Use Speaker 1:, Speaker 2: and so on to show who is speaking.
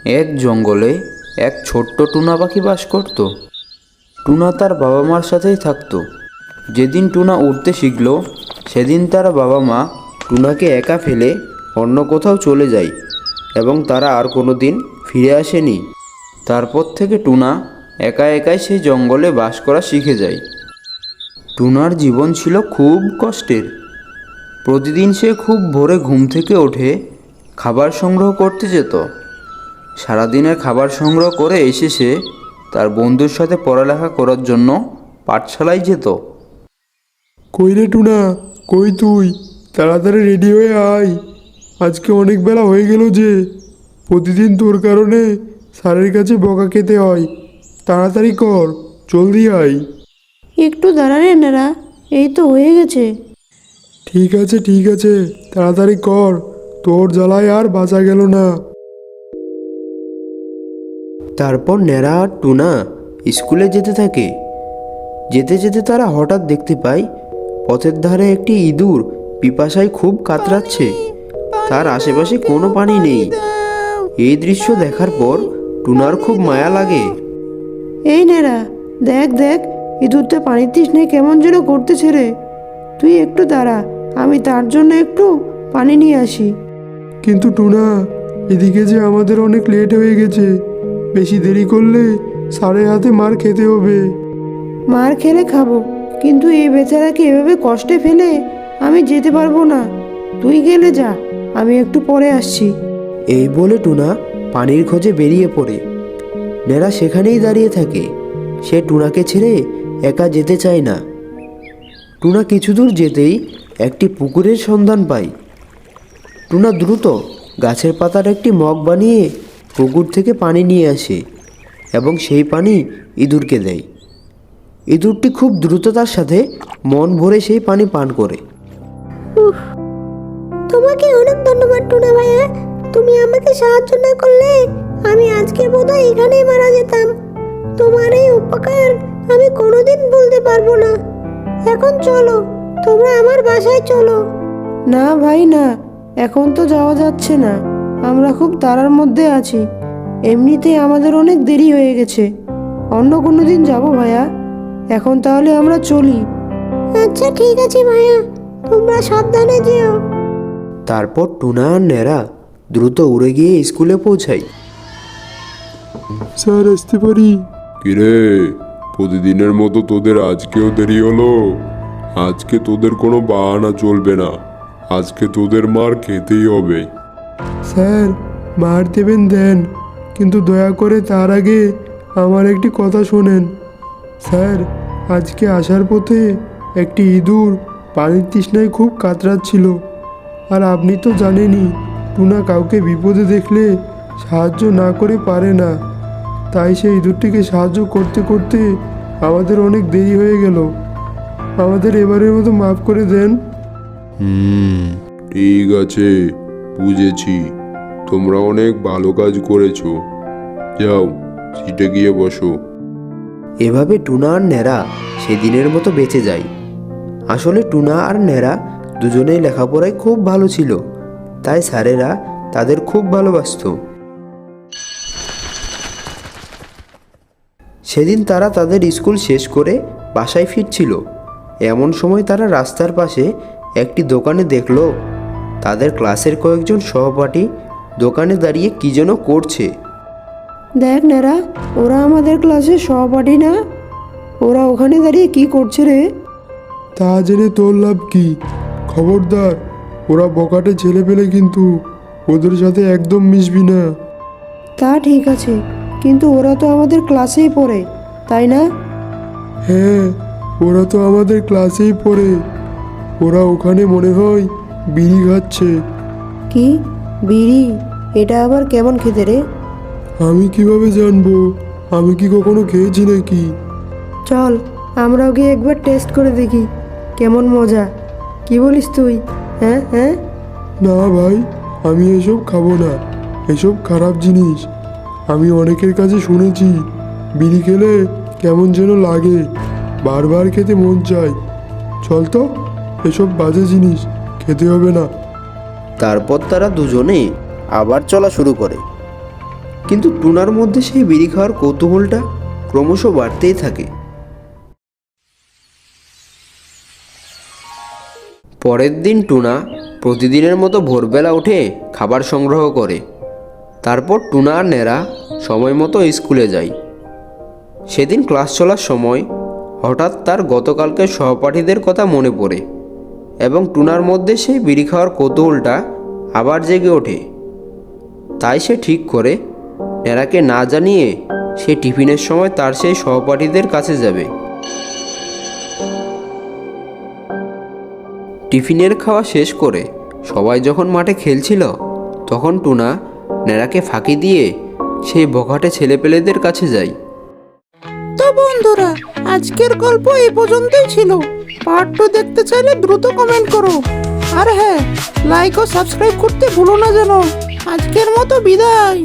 Speaker 1: এক জঙ্গলে এক ছোট্ট টুনা পাখি বাস করত। টুনা তার বাবা মার সাথেই থাকতো। যেদিন টুনা উড়তে শিখল সেদিন তার বাবা মা টুনাকে একা ফেলে অন্য কোথাও চলে যায় এবং তারা আর কোনো দিন ফিরে আসেনি। তারপর থেকে টুনা একা একাই সেই জঙ্গলে বাস করা শিখে যায়। টুনার জীবন ছিল খুব কষ্টের। প্রতিদিন সে খুব ভোরে ঘুম থেকে ওঠে খাবার সংগ্রহ করতে যেত। সারাদিনের খাবার সংগ্রহ করে এসে সে তার বন্ধুর সাথে পড়ালেখা করার জন্য পাঠশালায় যেত।
Speaker 2: কই রে টুনা, কই তুই? তাড়াতাড়ি রেডি হয়ে আয়, আজকে অনেক বেলা হয়ে গেল যে। প্রতিদিন তোর কারণে স্যারের কাছে বকা খেতে হয়। তাড়াতাড়ি কর, জলদি আয়।
Speaker 3: একটু দাঁড়া রে নেরা, এই তো হয়ে গেছে।
Speaker 2: ঠিক আছে, তাড়াতাড়ি কর, তোর জ্বালায় আর বাঁচা গেল না।
Speaker 1: তারপর ন্যাড়া আর টুনা স্কুলে যেতে থাকে। যেতে যেতে তারা হঠাৎ দেখতে পায় পথের ধারে একটি ইঁদুর পিপাসায় খুব কাতরাচ্ছে। তার আশেপাশে কোনো পানি নেই। এই দৃশ্য দেখার পর টুনার খুব মায়া লাগে।
Speaker 3: এই নেরা, দেখ দেখ, ইঁদুরটা পানির তৃষ্ণায় কেমন যেন করতেছে রে। তুই একটু দাঁড়া, আমি তার জন্য একটু পানি নিয়ে আসি।
Speaker 2: কিন্তু টুনা, এদিকে যে আমাদের অনেক লেট হয়ে গেছে। বেশি দেরি করলে স্যারের হাতে মার খেতে হবে।
Speaker 3: মার খেলে খাবো, কিন্তু এই বেচারাকে এভাবে কষ্টে ফেলে আমি যেতে পারবো না। তুই গেলে যা, আমি একটু পরে আসছি।
Speaker 1: এই বলে টুনা পানির খোঁজে বেরিয়ে পড়ে। ন্যাড়া সেখানেই দাঁড়িয়ে থাকে। সে টুনাকে ছেড়ে একা যেতে চায় না। টুনা কিছু দূর যেতেই একটি পুকুরের সন্ধান পায়। টুনা দ্রুত গাছের পাতার একটি মগ বানিয়ে পুকুর থেকে পানি নিয়ে আসে এবং সেই পানি ইঁদুরকে দেয়। ইঁদুরটি খুব দ্রুততার সাথে মন ভরে সেই পানি পান করে।
Speaker 4: তোমাকে অনেক ধন্যবাদ টুনা ভাইয়া। তুমি আমাকে সাহায্য না করলে আমি আজকে বোধহয় এখানেই মারা যেতাম। তোমার এই উপকার আমি কোনোদিন ভুলতে পারবো না। এখন চলো, তোমরা আমার বাসায় চলো।
Speaker 3: না ভাই না, এখন তো যাওয়া যাচ্ছে না। আমরা খুব তাড়ার মধ্যে আছি। এমনিতেই আমাদের অনেক দেরি হয়ে গেছে। অন্য কোনো দিন যাবো ভাইয়া। এখন তাহলে আমরা চলি।
Speaker 4: আচ্ছা ঠিক আছে ভাইয়া, তোমরা সাবধানে যেও।
Speaker 1: তারপর টুনা আর ন্যাড়া দ্রুত উড়ে গিয়ে স্কুলে পৌঁছায়।
Speaker 2: স্যার, আসতে পারি?
Speaker 5: কিরে, প্রতিদিনের মতো তোদের আজকেও দেরি হলো? আজকে তোদের কোনো বাহানা চলবে না। আজকে তোদের মার খেতেই হবে।
Speaker 2: স্যার, মার দেবেন দেন, কিন্তু দয়া করে তার আগে আমার একটি কথা শোনেন। স্যার, আজকে আসার পথে একটি ইঁদুর পানির তৃষ্ণায় খুব কাতরাচ্ছিল। আর আপনি তো জানেনই, টুনা কাউকে বিপদে দেখলে সাহায্য না করে পারে না। তাই সেই ইঁদুরটিকে সাহায্য করতে করতে আমাদের অনেক দেরি হয়ে গেল। আমাদের এবারের মতো মাফ করে দেন।
Speaker 5: ঠিক আছে, বুঝেছি। তোমরা অনেক ভালো কাজ করেছো। যাও, সিটে গিয়ে বসো।
Speaker 1: এভাবে টুনা আর ন্যাড়া সেদিনের মতো বেঁচে যায়। আসলে টুনা আর ন্যাড়া দুজনেই লেখাপড়ায় খুব ভালো ছিল, তাই স্যারেরা তাদের খুব ভালোবাসত। সেদিন তারা তাদের স্কুল শেষ করে বাসায় ফিরছিল। এমন সময় তারা রাস্তার পাশে একটি দোকানে দেখলো তাদের ক্লাসের কয়েকজন সহপাঠী দোকানে দাঁড়িয়ে কী যেন করছে।
Speaker 3: দেখ নেরা, ওরা আমাদের ক্লাসের সহপাঠী না? ওরা ওখানে দাঁড়িয়ে কি করছে রে?
Speaker 2: তা জেনে তোর লাভ কি? খবরদার, ওরা বকাটে ছেলে পেলে, কিন্তু ওদের সাথে একদম মিশবি না।
Speaker 3: তা ঠিক আছে, কিন্তু ওরা তো আমাদের ক্লাসেই পড়ে, তাই না?
Speaker 2: হ্যাঁ, ওরা তো আমাদের ক্লাসেই পড়ে। ওরা ওখানে মনে হয় বিড়ি খাচ্ছে।
Speaker 3: কি বিড়ি? এটা আবার কেমন খেতে রে?
Speaker 2: আমি কিভাবে জানবো? আমি কি কখনো খেয়েছি নাকি?
Speaker 3: চল, আমরাও গিয়ে একবার টেস্ট করে দেখি কেমন মজা। কি বলিস তুই? হ্যাঁ হ্যাঁ।
Speaker 2: না ভাই, আমি এসব খাবো না। এসব খারাপ জিনিস। আমি অনেকের কাছে শুনেছি বিড়ি খেলে কেমন যেন লাগে, বারবার খেতে মন চায়। চল তো, এসব বাজে জিনিস খেতে হবে না।
Speaker 1: তারপর তারা দুজনে আবার চলা শুরু করে। কিন্তু টুনার মধ্যে সেই বিড়ি খাওয়ার কৌতূহলটা ক্রমশ বাড়তেই থাকে। পরের দিন টুনা প্রতিদিনের মতো ভোরবেলা উঠে খাবার সংগ্রহ করে। তারপর টুনা আর ন্যাড়া সময় মতো স্কুলে যায়। সেদিন ক্লাস চলার সময় হঠাৎ তার গতকালকের সহপাঠীদের কথা মনে পড়ে এবং টুনার মধ্যে সেই বিড়ি খাওয়ার কৌতূহলটা আবার জেগে ওঠে। তাই সে ঠিক করে ন্যাড়াকে না জানিয়ে সে টিফিনের সময় তার সেই সহপাঠীদের কাছে যাবে। টিফিনের খাওয়া শেষ করে সবাই যখন মাঠে খেলছিল, তখন টুনা ন্যাড়াকে ফাঁকি দিয়ে সেই বখাটে ছেলেপেলেদের কাছে যায়।
Speaker 6: তো বন্ধুরা, আজকের গল্প এই পর্যন্তই ছিল। পার্ট 2 দেখতে চাইলে দ্রুত কমেন্ট করো। আর হ্যাঁ, লাইক ও সাবস্ক্রাইব করতে ভুলো না যেন। আজকের মতো বিদায়।